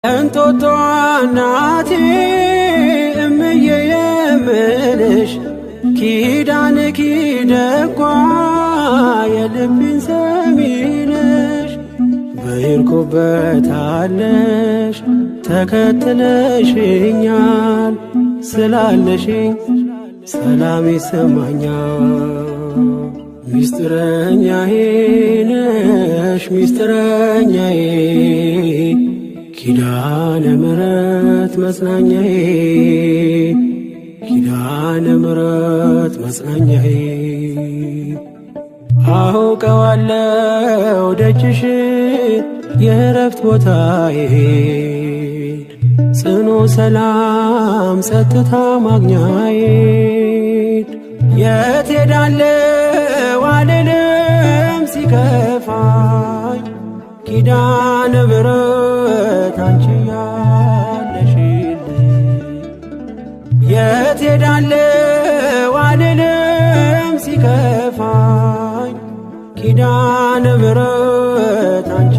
እንጦጦ እናቴ እምዬ የምልሽ ኪዳንኪ ደጓ የልቤን ሰሚ ነሽ። በሄድኩበት አለሽ ተከትለሽኛል፣ ስላለሽኝ ሰላም ይሰማኛል። ሚስጥረኛዬ ነሽ ሚስጥረኛዬ ኪዳነ ምሕረት መጽናኛዬ ኪዳነ ምሕረት መጽናኛዬ አውቀዋለሁ ደጅሽን የእረፍት ቦታዬን ጽኑ ሰላም ጸጥታ ማግኛዬን የት ሄዳለሁ አልልም ሲከፋኝ ኪዳነ ምሕረት አንቺ ያለሽልኝ የት ሄዳለሁ አልልም ሲከፋኝ ኪዳነ ምሕረት አንቺ